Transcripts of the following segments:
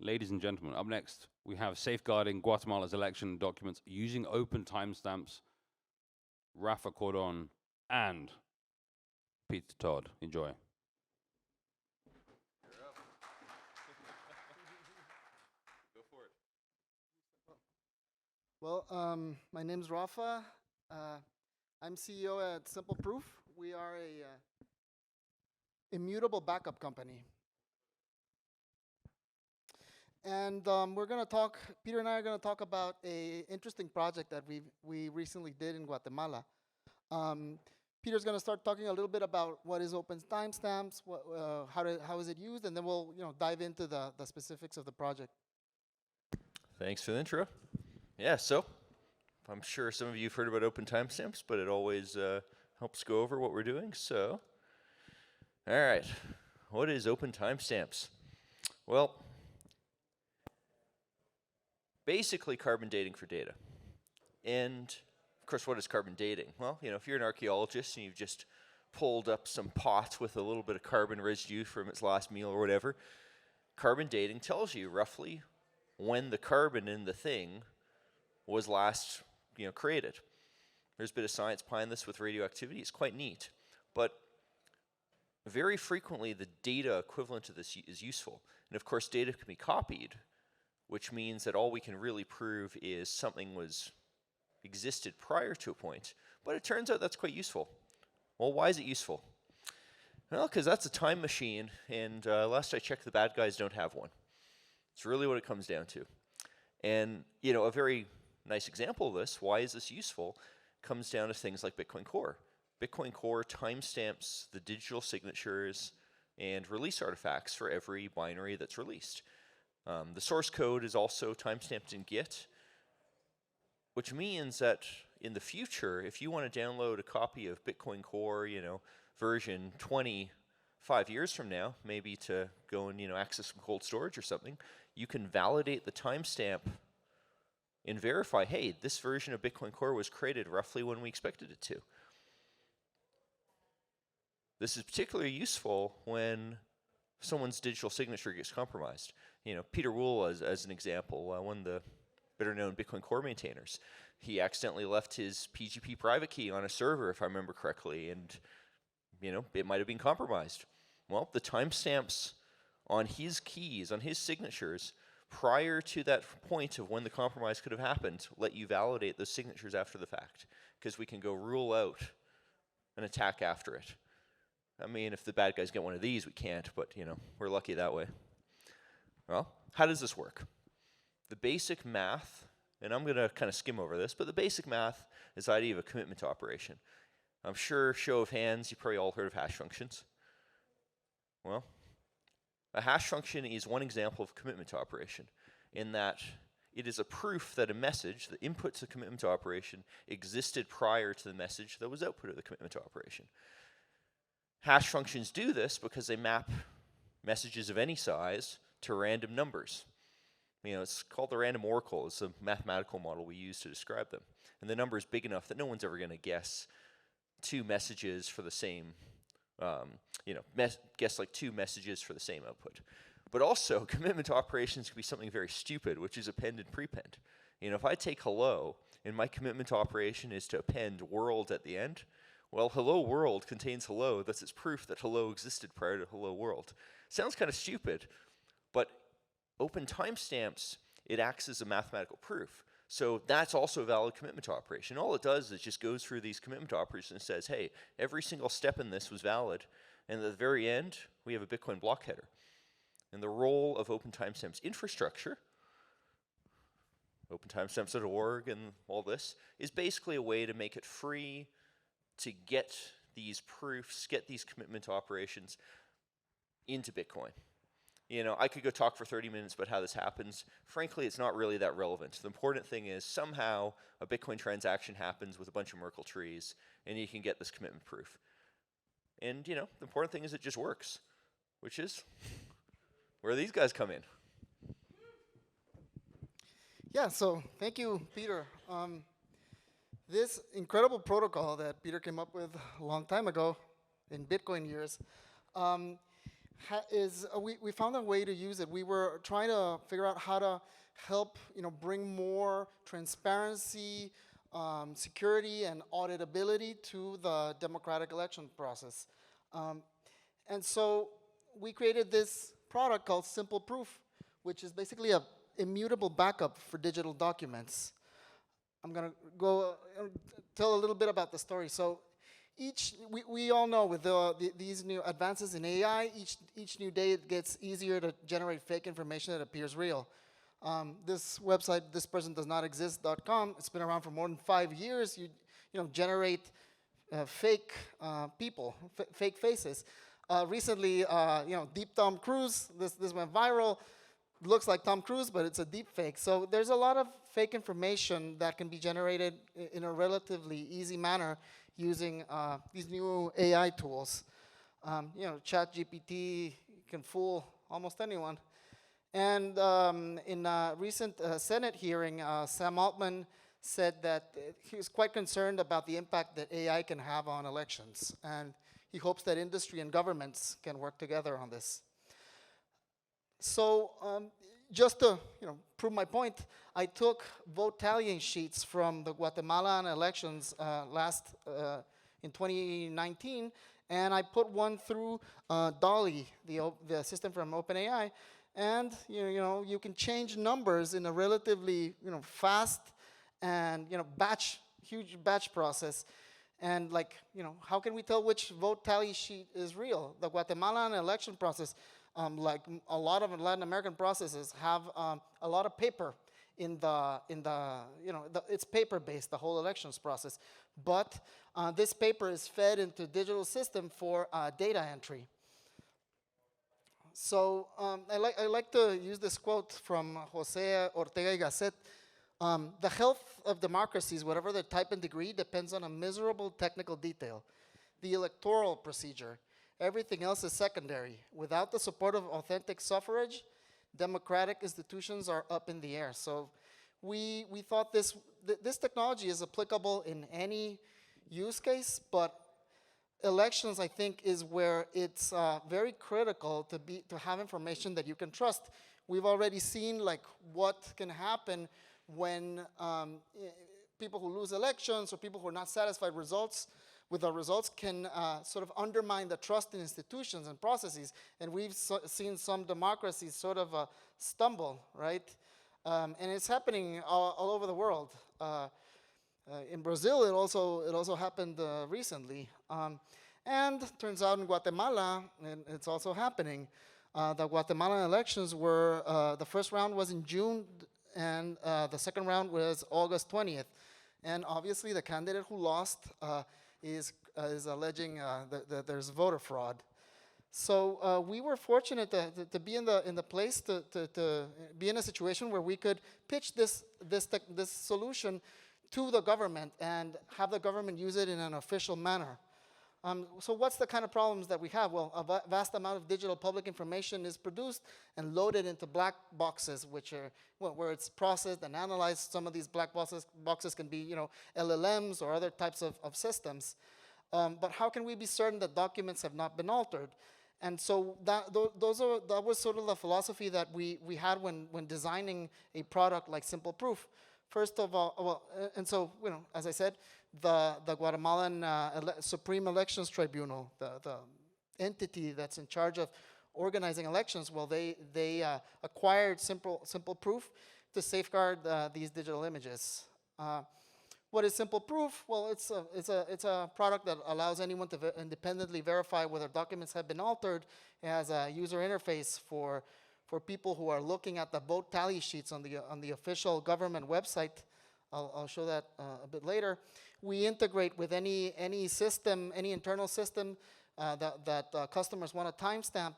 ladies and gentlemen, up next, we have Safeguarding Guatemala's Election Documents Using Open Timestamps, Rafa Cordon, and Todd. Enjoy. Go for it. Well, my name's Rafa. I'm CEO at Simple Proof. We are a immutable backup company. And we're going to talk, Peter and I are going to talk about a interesting project that we recently did in Guatemala. Peter's going to start talking a little bit about what is open timestamps, how is it used, and then we'll dive into the specifics of the project. Thanks for the intro. Yeah, so I'm sure some of you have heard about open timestamps, but it always helps go over what we're doing. So, all right, what is open timestamps? Well, basically carbon dating for data. And of course, what is carbon dating? Well, if you're an archaeologist and you've just pulled up some pot with a little bit of carbon residue from its last meal or whatever, carbon dating tells you roughly when the carbon in the thing was last created. There's a bit of science behind this with radioactivity. It's quite neat. But very frequently, the data equivalent to this is useful. And of course, data can be copied, which means that all we can really prove is something existed prior to a point. But it turns out that's quite useful. Well, why is it useful? Well, because that's a time machine, and last I checked, the bad guys don't have one. It's really what it comes down to. And, a very nice example of this, why is this useful, comes down to things like Bitcoin Core. Bitcoin Core timestamps the digital signatures and release artifacts for every binary that's released. The source code is also timestamped in Git, which means that in the future, if you want to download a copy of Bitcoin Core, version 20, 5 years from now, maybe to go and access some cold storage or something, you can validate the timestamp and verify, hey, this version of Bitcoin Core was created roughly when we expected it to. This is particularly useful when someone's digital signature gets compromised. Peter Wool, as an example, one of the better-known Bitcoin Core maintainers, he accidentally left his PGP private key on a server, if I remember correctly, and it might have been compromised. Well, the timestamps on his keys, on his signatures, prior to that point of when the compromise could have happened, let you validate those signatures after the fact, because we can go rule out an attack after it. I mean, if the bad guys get one of these, we can't, but we're lucky that way. Well, how does this work? The basic math, and I'm going to kind of skim over this, but the basic math is the idea of a commitment operation. I'm sure, show of hands, you probably all heard of hash functions. Well, a hash function is one example of a commitment operation in that it is a proof that a message, the input to the commitment operation, existed prior to the message that was output of the commitment operation. Hash functions do this because they map messages of any size to random numbers. It's called the random oracle. It's a mathematical model we use to describe them. And the number is big enough that no one's ever going to guess two messages for the same, guess like two messages for the same output. But also, commitment operations can be something very stupid, which is append and prepend. If I take hello, and my commitment operation is to append world at the end, well, hello world contains hello. That's its proof that hello existed prior to hello world. Sounds kind of stupid, but open timestamps, it acts as a mathematical proof. So that's also a valid commitment operation. All it does is just goes through these commitment operations and says, hey, every single step in this was valid. And at the very end, we have a Bitcoin block header. And the role of open timestamps infrastructure, opentimestamps.org and all this, is basically a way to make it free to get these proofs, get these commitment operations into Bitcoin. I could go talk for 30 minutes about how this happens. Frankly, it's not really that relevant. The important thing is somehow a Bitcoin transaction happens with a bunch of Merkle trees, and you can get this commitment proof. And, the important thing is it just works, which is where these guys come in. Yeah, so thank you, Peter. This incredible protocol that Peter came up with a long time ago in Bitcoin years, we found a way to use it. We were trying to figure out how to help bring more transparency, security, and auditability to the democratic election process. And so we created this product called Simple Proof, which is basically a immutable backup for digital documents. I'm going to go tell a little bit about the story. So we all know with these new advances in AI, each new day it gets easier to generate fake information that appears real. This website, thispersondoesnotexist.com, it's been around for more than 5 years. You generate fake people, fake faces. Recently, deep Tom Cruise, this went viral. Looks like Tom Cruise, but it's a deep fake. So there's a lot of fake information that can be generated in a relatively easy manner using these new AI tools. ChatGPT can fool almost anyone. And in a recent Senate hearing, Sam Altman said that he was quite concerned about the impact that AI can have on elections. And he hopes that industry and governments can work together on this. So just to prove my point, I took vote tallying sheets from the Guatemalan elections in 2019, and I put one through DALL-E, the system from OpenAI, and you can change numbers in a relatively fast and huge batch process. And how can we tell which vote tally sheet is real? The Guatemalan election process, like a lot of Latin American processes, have a lot of paper it's paper-based, the whole elections process. But this paper is fed into digital system for data entry. So I like to use this quote from Jose Ortega y Gasset. The health of democracies, whatever the type and degree, depends on a miserable technical detail. The electoral procedure. Everything else is secondary. Without the support of authentic suffrage, democratic institutions are up in the air. So we thought this technology is applicable in any use case, but elections, I think, is where it's very critical to have information that you can trust. We've already seen what can happen when people who lose elections or people who are not satisfied with the results can sort of undermine the trust in institutions and processes. And we've seen some democracies sort of stumble, right? And it's happening all over the world. In Brazil, it also happened recently. And turns out in Guatemala, it's also happening. The Guatemalan elections were, the first round was in June, and the second round was August 20th. And obviously the candidate who lost is alleging that there's voter fraud. So we were fortunate to be in the place to be in a situation where we could pitch this solution to the government and have the government use it in an official manner. So what's the kind of problems that we have? Well, a vast amount of digital public information is produced and loaded into black boxes, which are where it's processed and analyzed. Some of these black boxes can be, LLMs or other types of systems. But how can we be certain that documents have not been altered? And so that was sort of the philosophy that we had when designing a product like Simple Proof. First of all, and so, as I said, the Guatemalan Supreme Elections Tribunal, the entity that's in charge of organizing elections, well, they acquired Simple Proof to safeguard these digital images. What is Simple Proof? Well, it's a product that allows anyone to independently verify whether documents have been altered. It has a user interface for people who are looking at the vote tally sheets on the official government website. I'll show that a bit later. We integrate with any system, any internal system that customers want to timestamp,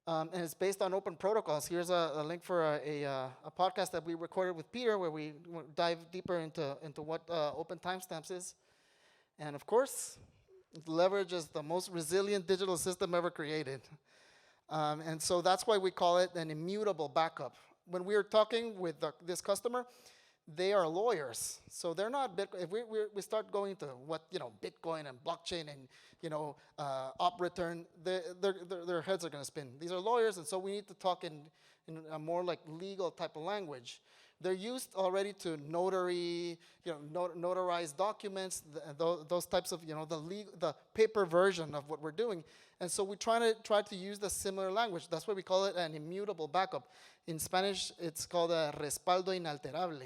and it's based on open protocols. Here's a link for a podcast that we recorded with Peter, where we dive deeper into what open timestamps is, and of course, it leverages the most resilient digital system ever created. And so that's why we call it an immutable backup. When we were talking with this customer, they are lawyers, so they're not Bitcoin. If we start going to what, Bitcoin and blockchain and, op return, their heads are going to spin. These are lawyers, and so we need to talk in a more like legal type of language. They're used already to notary, notarize documents, those types of, the paper version of what we're doing. And so we try to use the similar language. That's why we call it an immutable backup. In Spanish, it's called a respaldo inalterable.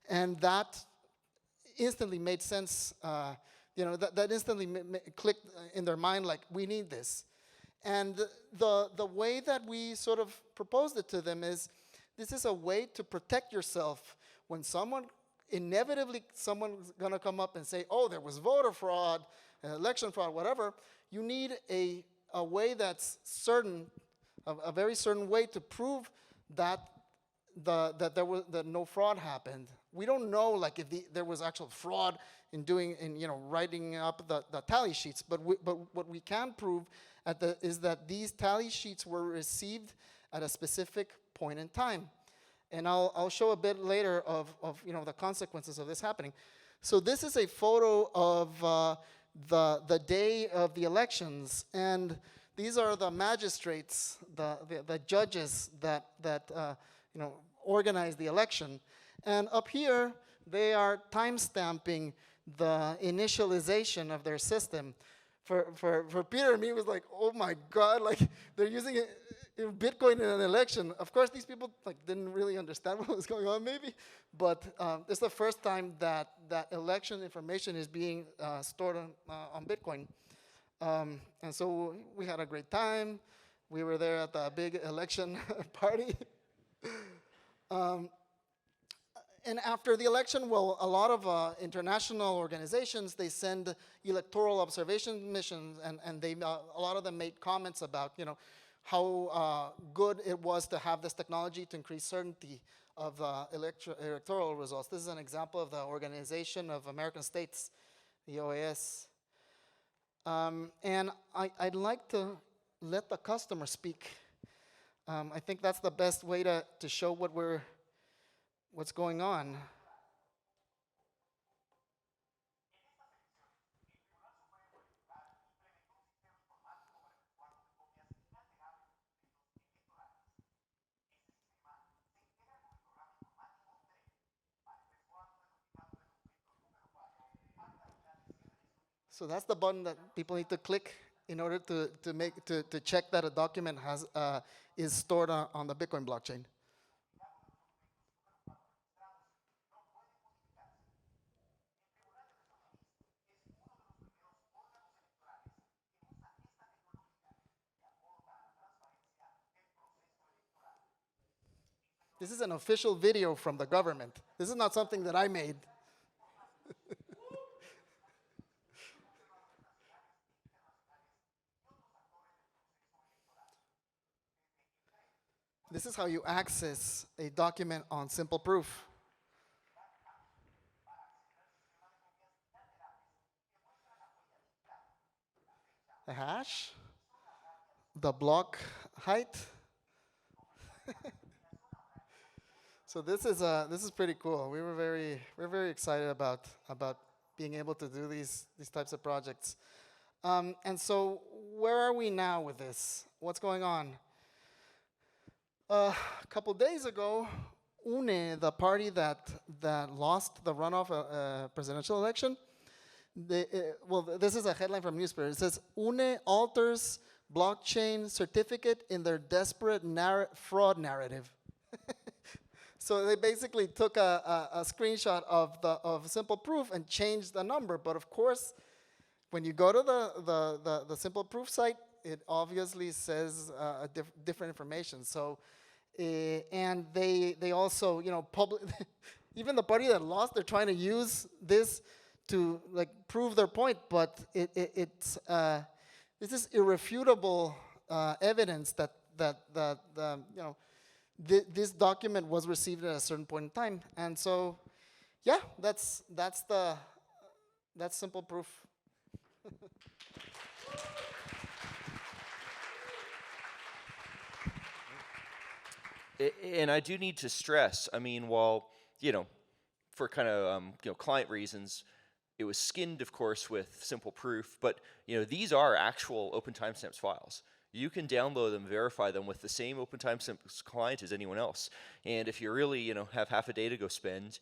And that instantly made sense. That instantly clicked in their mind, like, we need this. And the way that we sort of proposed it to them is, this is a way to protect yourself when inevitably someone's gonna come up and say, oh, there was voter fraud, election fraud, whatever. You need a way that's certain, a very certain way to prove that that no fraud happened. We don't know, like, if there was actual fraud in writing up the tally sheets, but what we can prove is that these tally sheets were received at a specific point in time. And I'll show a bit later of the consequences of this happening. So this is a photo of the day of the elections, and these are the magistrates, the judges that organized the election. And up here, they are time-stamping the initialization of their system. For Peter and me, it was like, oh my God, like, they're using Bitcoin in an election. Of course, these people didn't really understand what was going on, maybe, but it's the first time that election information is being stored on Bitcoin. And so we had a great time. We were there at the big election party. And after the election, well, a lot of international organizations, they send electoral observation missions, and they a lot of them made comments about, how good it was to have this technology to increase certainty of electoral results. This is an example of the Organization of American States, the OAS. And I'd like to let the customer speak. I think that's the best way to show what's going on. So that's the button that people need to click in order to check that a document is stored on the Bitcoin blockchain. This is an official video from the government. This is not something that I made. This is how you access a document on Simple Proof. The hash, the block height. So this is pretty cool. We're very excited about being able to do these types of projects. And so where are we now with this? What's going on? A couple days ago, UNE, the party that lost the runoff presidential election, this is a headline from newspaper. It says, UNE alters blockchain certificate in their desperate fraud narrative. So they basically took a screenshot of Simple Proof and changed the number. But of course, when you go to the Simple Proof site, it obviously says different information. So, and they also, even the party that lost, they're trying to use this to prove their point. But this is irrefutable evidence that this document was received at a certain point in time. And so, yeah, that's Simple Proof. And I do need to stress, I mean, while, for kind of client reasons, it was skinned, of course, with simple proof. But these are actual open timestamps files. You can download them, verify them with the same open timestamps client as anyone else. And if you really have half a day to go spend,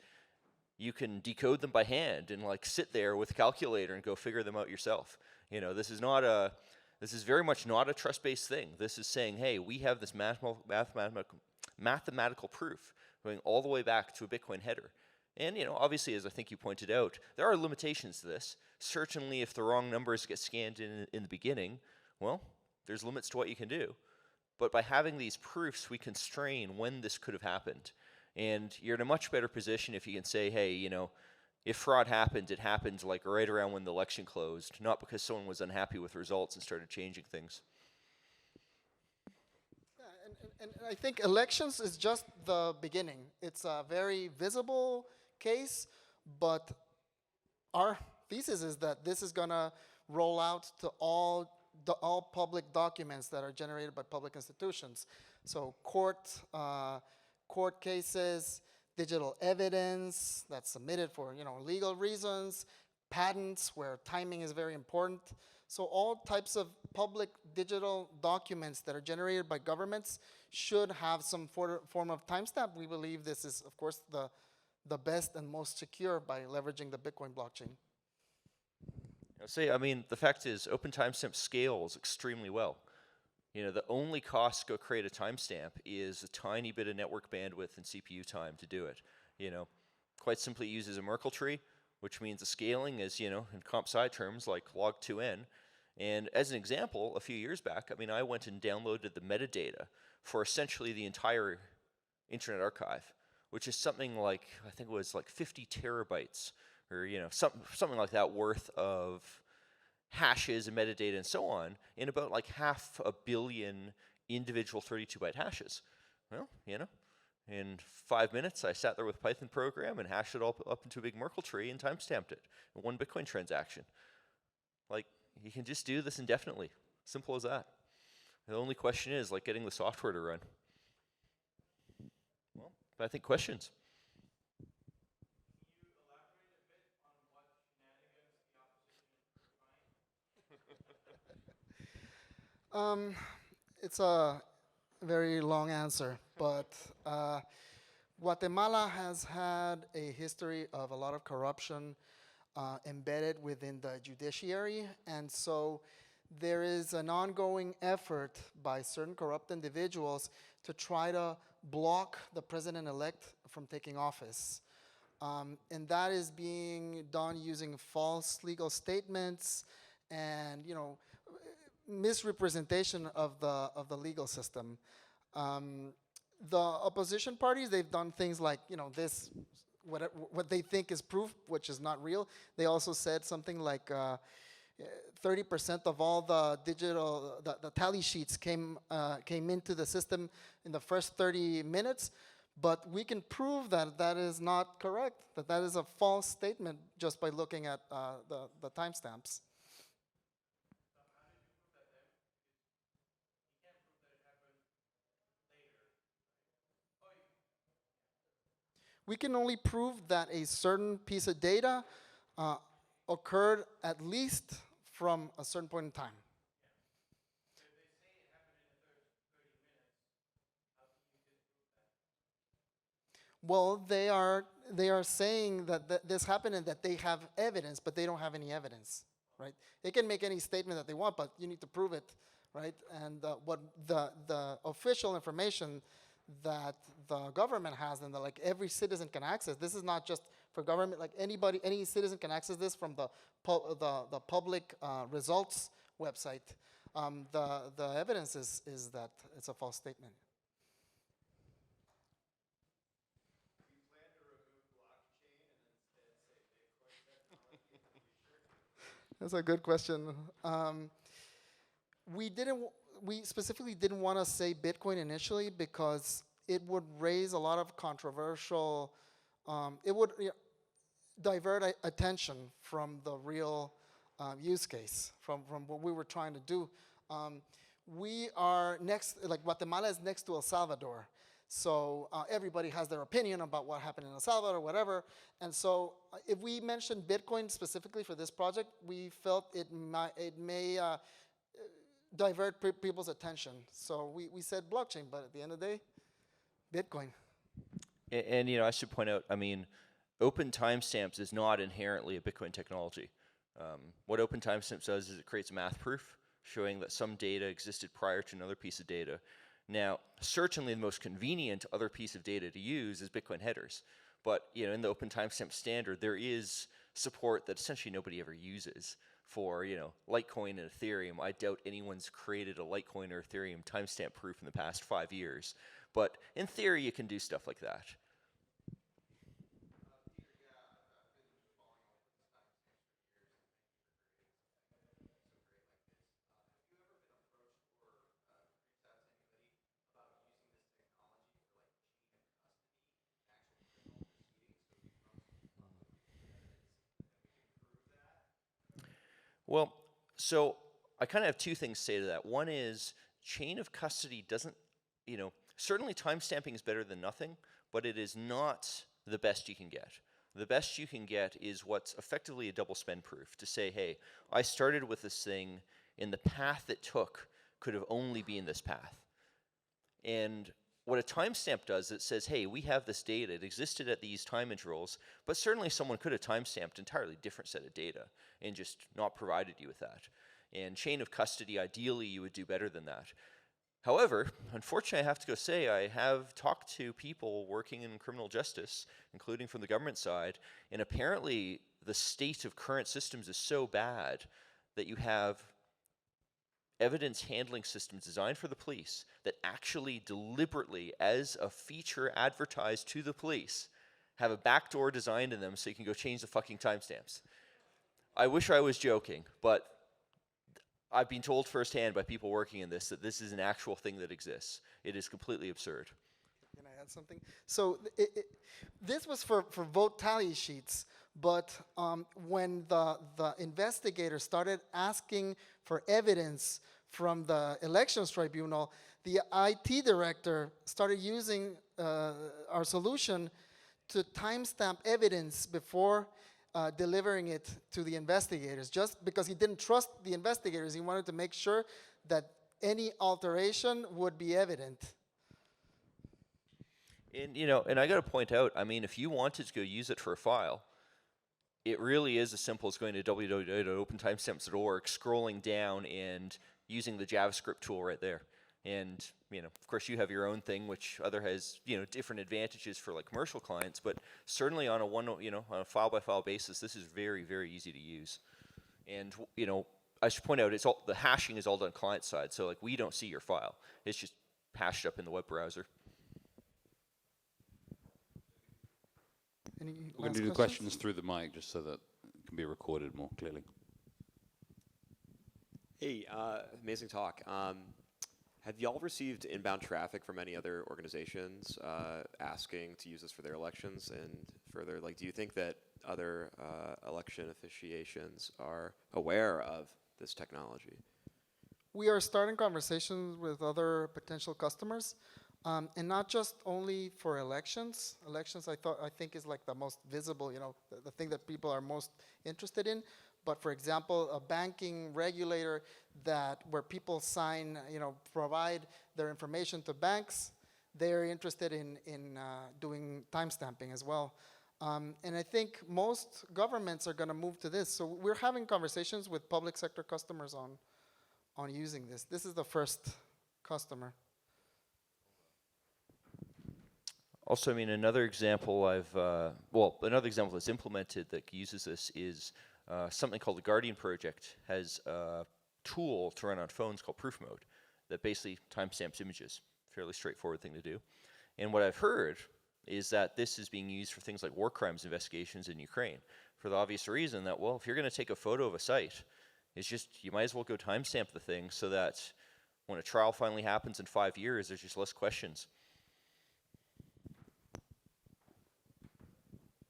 you can decode them by hand and like sit there with a calculator and go figure them out yourself. This is very much not a trust-based thing. This is saying, hey, we have this mathematical proof going all the way back to a Bitcoin header. And obviously, as I think you pointed out, there are limitations to this. Certainly, if the wrong numbers get scanned in the beginning, well, there's limits to what you can do. But by having these proofs, we constrain when this could have happened. And you're in a much better position if you can say, hey, if fraud happened, it happened like right around when the election closed, not because someone was unhappy with results and started changing things. Yeah, and I think elections is just the beginning. It's a very visible case, but our thesis is that this is going to roll out to all public documents that are generated by public institutions. So court cases, digital evidence that's submitted for legal reasons, patents where timing is very important. So all types of public digital documents that are generated by governments should have some form of timestamp. We believe this is, of course, the best and most secure by leveraging the Bitcoin blockchain. The fact is, open timestamp scales extremely well. The only cost to go create a timestamp is a tiny bit of network bandwidth and CPU time to do it. Quite simply, it uses a Merkle tree, which means the scaling is, in comp sci terms, like log 2n. And as an example, a few years back, I went and downloaded the metadata for essentially the entire Internet Archive, which is something like, I think it was like 50 terabytes, or something like that worth of hashes and metadata and so on, in about like 500 million individual 32-byte hashes. Well, in 5 minutes, I sat there with a Python program and hashed it all up into a big Merkle tree and timestamped it in one Bitcoin transaction. Like, you can just do this indefinitely. Simple as that. The only question is like getting the software to run. Well, I think questions. It's a very long answer, but Guatemala has had a history of a lot of corruption embedded within the judiciary, and so there is an ongoing effort by certain corrupt individuals to try to block the president-elect from taking office. And that is being done using false legal statements and, misrepresentation of the legal system. The opposition parties, they've done things like, what they think is proof, which is not real. They also said something like 30% of all the digital, the tally sheets came into the system in the first 30 minutes, but we can prove that that is not correct, that that is a false statement just by looking at the timestamps. We can only prove that a certain piece of data occurred at least from a certain point in time. Well, they are saying that this happened and that they have evidence, but they don't have any evidence, right? They can make any statement that they want, but you need to prove it, right? And what the official information that the government has and that like every citizen can access. This is not just for government, like anybody, any citizen can access this from the public results website. The evidence is that it's a false statement. Do you plan to remove blockchain and instead say Bitcoin technology? That's a good question. We specifically didn't want to say Bitcoin initially because it would raise a lot of controversial, it would divert attention from the real use case, from what we were trying to do. We are next, like Guatemala is next to El Salvador. So everybody has their opinion about what happened in El Salvador or whatever. And so if we mentioned Bitcoin specifically for this project, we felt it may divert people's attention. So we said blockchain, but at the end of the day, Bitcoin. And I should point out, I mean, open timestamps is not inherently a Bitcoin technology. What open timestamps does is it creates a math proof showing that some data existed prior to another piece of data. Now, certainly the most convenient other piece of data to use is Bitcoin headers. But in the open timestamp standard, there is support that essentially nobody ever uses for Litecoin and Ethereum. I doubt anyone's created a Litecoin or Ethereum timestamp proof in the past 5 years. But in theory, you can do stuff like that. Well, so I kind of have two things to say to that. One is chain of custody doesn't, certainly timestamping is better than nothing, but it is not the best you can get. The best you can get is what's effectively a double spend proof to say, hey, I started with this thing and the path it took could have only been this path. And what a timestamp does, it says, hey, we have this data. It existed at these time intervals, but certainly someone could have timestamped an entirely different set of data and just not provided you with that. And chain of custody, ideally, you would do better than that. However, unfortunately, I have to go say, I have talked to people working in criminal justice, including from the government side, and apparently the state of current systems is so bad that you have evidence handling systems designed for the police that actually deliberately, as a feature advertised to the police, have a backdoor designed in them so you can go change the fucking timestamps. I wish I was joking, but I've been told firsthand by people working in this that this is an actual thing that exists. It is completely absurd. Can I add something? So this was for vote tally sheets, but when the investigators started asking for evidence from the elections tribunal, the IT director started using our solution to timestamp evidence before delivering it to the investigators, just because he didn't trust the investigators. He wanted to make sure that any alteration would be evident. And I got to point out, I mean, if you wanted to go use it for a file, it really is as simple as going to www.opentimestamps.org, scrolling down and using the JavaScript tool right there. And, of course you have your own thing, which has, different advantages for like commercial clients, but certainly on a file by file basis, this is very, very easy to use. And, I should point out, the hashing is all done client side. So like we don't see your file. It's just hashed up in the web browser. We're going to do the questions through the mic just so that it can be recorded more clearly. Hey, amazing talk. Have y'all received inbound traffic from any other organizations asking to use this for their elections? And further, do you think that other election officiations are aware of this technology? We are starting conversations with other potential customers. And not just only for elections. Elections, I think, is like the most visible, the thing that people are most interested in. But for example, a banking regulator where people sign, provide their information to banks, they're interested in doing timestamping as well. And I think most governments are going to move to this. So we're having conversations with public sector customers on using this. This is the first customer. Also, I mean, another example another example that's implemented that uses this is something called the Guardian Project has a tool to run on phones called Proof Mode that basically timestamps images. Fairly straightforward thing to do. And what I've heard is that this is being used for things like war crimes investigations in Ukraine for the obvious reason that, well, if you're going to take a photo of a site, it's just, you might as well go timestamp the thing so that when a trial finally happens in 5 years, there's just less questions.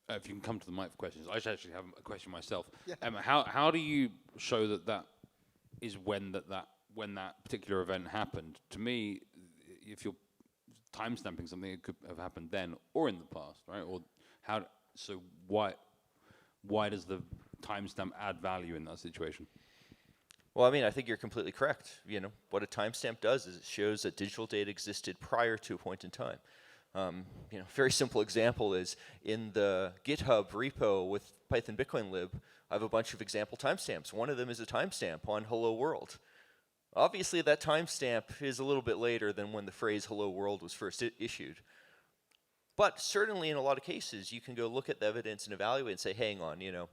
If you can come to the mic for questions. I actually have a question myself. Yeah. How do you show that is when that particular event happened? To me, if you're timestamping something, it could have happened then or in the past, right? Or how? So why does the timestamp add value in that situation? Well, I mean, I think you're completely correct. You know, what a timestamp does is it shows that digital data existed prior to a point in time. You know, very simple example is in the GitHub repo with Python Bitcoin lib, I have a bunch of example timestamps. One of them is a timestamp on hello world. Obviously, that timestamp is a little bit later than when the phrase hello world was first issued. But certainly in a lot of cases, you can go look at the evidence and evaluate and say, hang on, you know,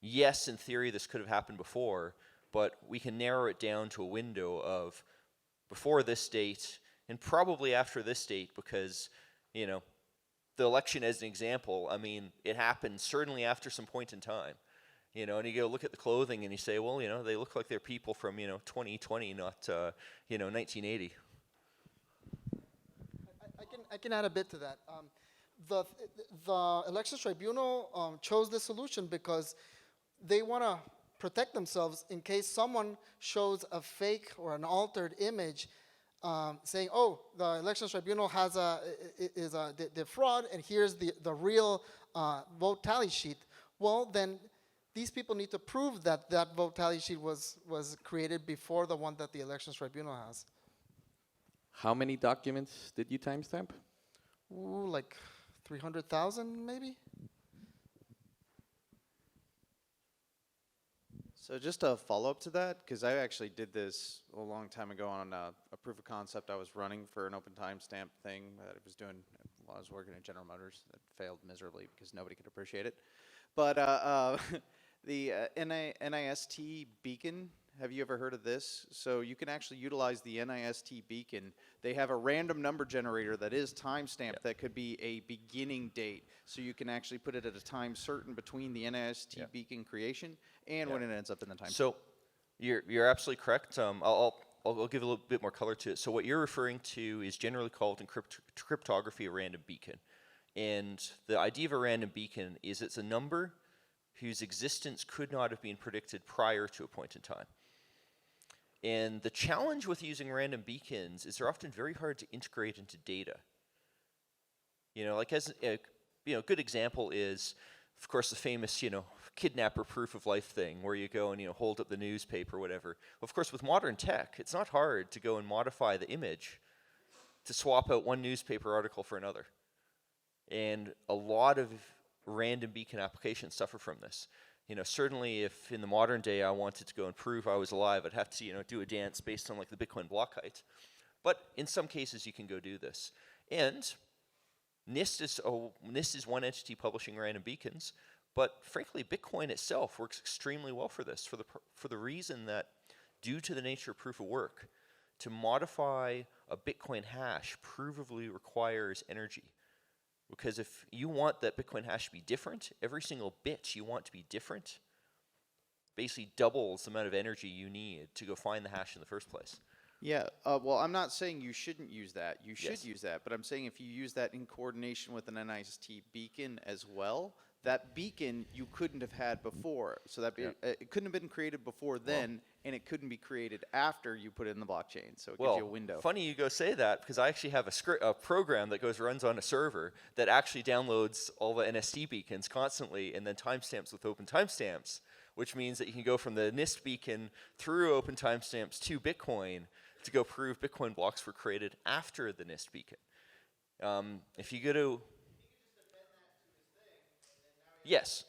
yes, in theory, this could have happened before, but we can narrow it down to a window of before this date and probably after this date because, you know, the election as an example, I mean, it happened certainly after some point in time. You know, and you go look at the clothing and you say, well, you know, they look like they're people from, you know, 2020, not, you know, 1980. I can add a bit to that. The Elections Tribunal chose this solution because they want to protect themselves in case someone shows a fake or an altered image saying, oh, the Elections Tribunal has the fraud, and here's the real vote tally sheet. Well, then these people need to prove that that vote tally sheet was created before the one that the Elections Tribunal has. How many documents did you timestamp? Ooh, like 300,000 maybe? So just a follow-up to that, because I actually did this a long time ago on a proof of concept I was running for an open timestamp thing that I was doing while I was working at General Motors that failed miserably because nobody could appreciate it. But the NIST beacon, have you ever heard of this? So you can actually utilize the NIST beacon. They have a random number generator that is timestamped that could be a beginning date. So you can actually put it at a time certain between the NIST beacon creation and when it ends up in the time. So you're absolutely correct. I'll give a little bit more color to it. So what you're referring to is generally called in cryptography a random beacon. And the idea of a random beacon is it's a number whose existence could not have been predicted prior to a point in time. And the challenge with using random beacons is they're often very hard to integrate into data. You know, like as a good example is, of course, the famous, you know, kidnapper proof of life thing where you go and, you know, hold up the newspaper or whatever. Of course, with modern tech, it's not hard to go and modify the image to swap out one newspaper article for another. And a lot of random beacon applications suffer from this. You know, certainly if in the modern day I wanted to go and prove I was alive, I'd have to, you know, do a dance based on like the Bitcoin block height. But in some cases you can go do this. And NIST is one entity publishing random beacons, but frankly Bitcoin itself works extremely well for this for the reason that due to the nature of proof of work, to modify a Bitcoin hash provably requires energy. Because if you want that Bitcoin hash to be different, every single bit you want to be different basically doubles the amount of energy you need to go find the hash in the first place. Yeah, well, I'm not saying you shouldn't use that. You should Yes. use that, but I'm saying if you use that in coordination with an NIST beacon as well, that beacon you couldn't have had before. So that it couldn't have been created before then, and it couldn't be created after you put it in the blockchain. So it gives you a window. Funny you go say that because I actually have a program that runs on a server that actually downloads all the NST beacons constantly and then timestamps with open timestamps, which means that you can go from the NIST beacon through open timestamps to Bitcoin to go prove Bitcoin blocks were created after the NIST beacon. If you go to Yes.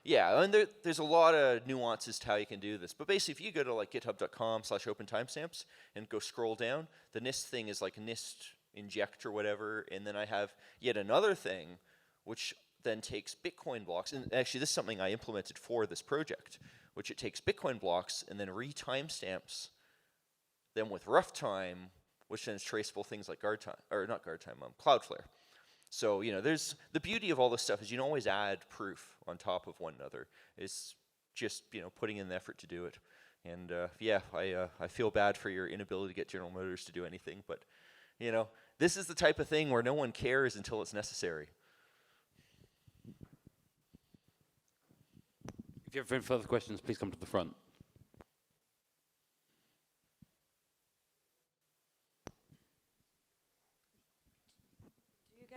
Yeah, and there's a lot of nuances to how you can do this. But basically, if you go to like github.com/open timestamps and go scroll down, the NIST thing is like NIST inject or whatever, and then I have yet another thing, which then takes Bitcoin blocks. And actually, this is something I implemented for this project, which it takes Bitcoin blocks and then re-timestamps them with rough time, which then is traceable things like Cloudflare. So, you know, there's the beauty of all this stuff is you can always add proof on top of one another. It's just, you know, putting in the effort to do it. And I feel bad for your inability to get General Motors to do anything, but, you know, this is the type of thing where no one cares until it's necessary. If you have any further questions, please come to the front.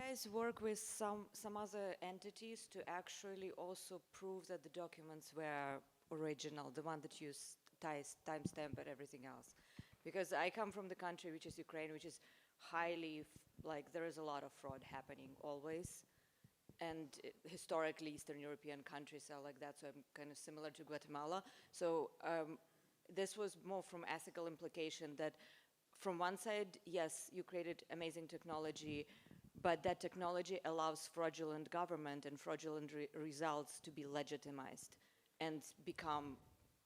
guys work with some other entities to actually also prove that the documents were original, the one that use timestamp and everything else? Because I come from the country which is Ukraine, which is highly, like, there is a lot of fraud happening always. And historically, Eastern European countries are like that, so I'm kind of similar to Guatemala. So this was more from ethical implication that from one side, yes, you created amazing technology, but that technology allows fraudulent government and fraudulent results to be legitimized and become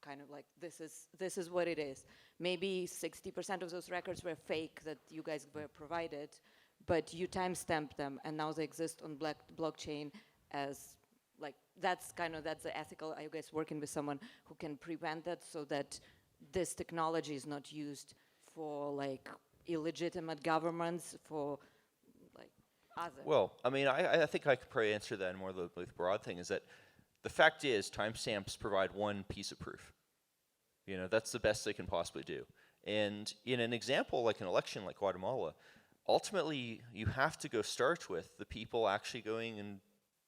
kind of like, this is what it is. Maybe 60% of those records were fake that you guys were provided, but you timestamped them, and now they exist on blockchain as, like, that's the ethical. Are you guys working with someone who can prevent that so that this technology is not used for, like, illegitimate governments, for, like, other? Well, I mean, I think I could probably answer that in more the broad thing, is that the fact is timestamps provide one piece of proof. You know, that's the best they can possibly do. And in an example like an election like Guatemala, ultimately, you have to go start with the people actually going and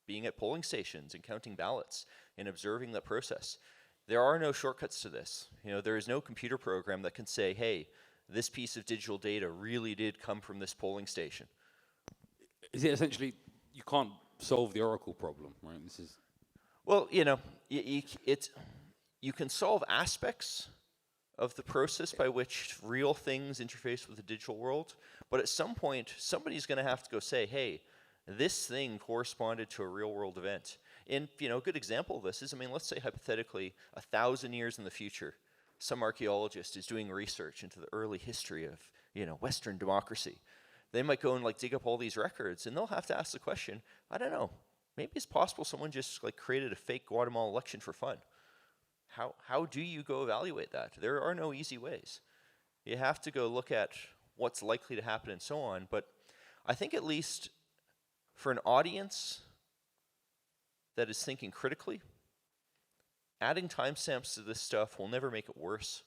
being at polling stations and counting ballots and observing the process. There are no shortcuts to this. You know, there is no computer program that can say, hey, this piece of digital data really did come from this polling station. Is it essentially, you can't solve the Oracle problem, right? This is... Well, you know, you can solve aspects of the process by which real things interface with the digital world, but at some point, somebody's going to have to go say, hey, this thing corresponded to a real world event. And, you know, a good example of this is, I mean, let's say hypothetically, 1,000 years in the future, some archaeologist is doing research into the early history of, you know, Western democracy. They might go and, like, dig up all these records, and they'll have to ask the question, I don't know, maybe it's possible someone just, like, created a fake Guatemala election for fun. How do you go evaluate that? There are no easy ways. You have to go look at what's likely to happen and so on, but I think at least for an audience that is thinking critically, adding timestamps to this stuff will never make it worse.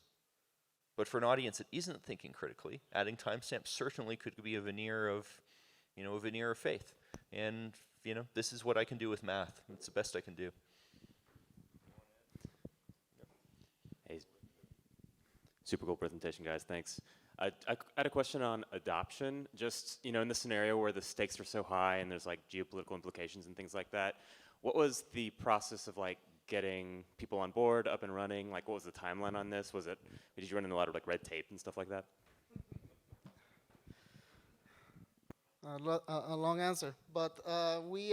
But for an audience that isn't thinking critically, adding timestamps certainly could be a veneer of, you know, a veneer of faith. And, you know, this is what I can do with math. It's the best I can do. Hey, super cool presentation, guys. Thanks. I had a question on adoption. Just, you know, in the scenario where the stakes are so high and there's, like, geopolitical implications and things like that, what was the process of, like, getting people on board, up and running? Like, what was the timeline on this? Did you run into a lot of, like, red tape and stuff like that? A long answer, but we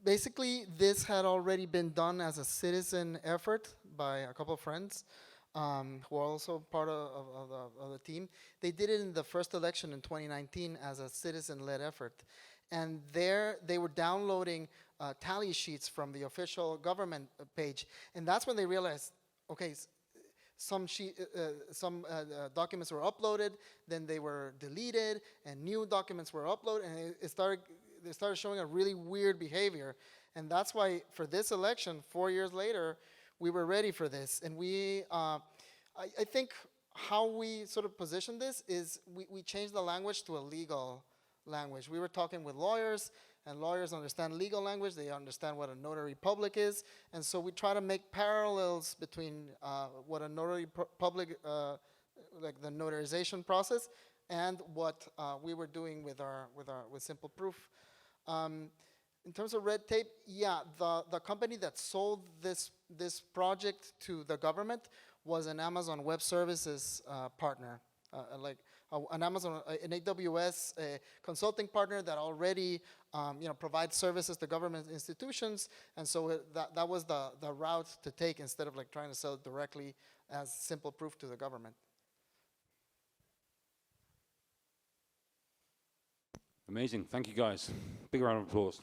basically, this had already been done as a citizen effort by a couple of friends who are also part of the team. They did it in the first election in 2019 as a citizen-led effort. And there, they were downloading tally sheets from the official government page. And that's when they realized, okay, some documents were uploaded, then they were deleted, and new documents were uploaded, and they started showing a really weird behavior. And that's why for this election, 4 years later, we were ready for this. And I think how we sort of positioned this is we changed the language to a legal language. We were talking with lawyers, and lawyers understand legal language. They understand what a notary public is. And so we try to make parallels between what a notary public, like the notarization process, and what we were doing with Simple Proof. In terms of red tape, yeah, the company that sold this project to the government was an Amazon Web Services partner, an AWS consulting partner that already provides services to government institutions, and so that was the route to take instead of like trying to sell it directly as Simple Proof to the government. Amazing. Thank you, guys. Big round of applause.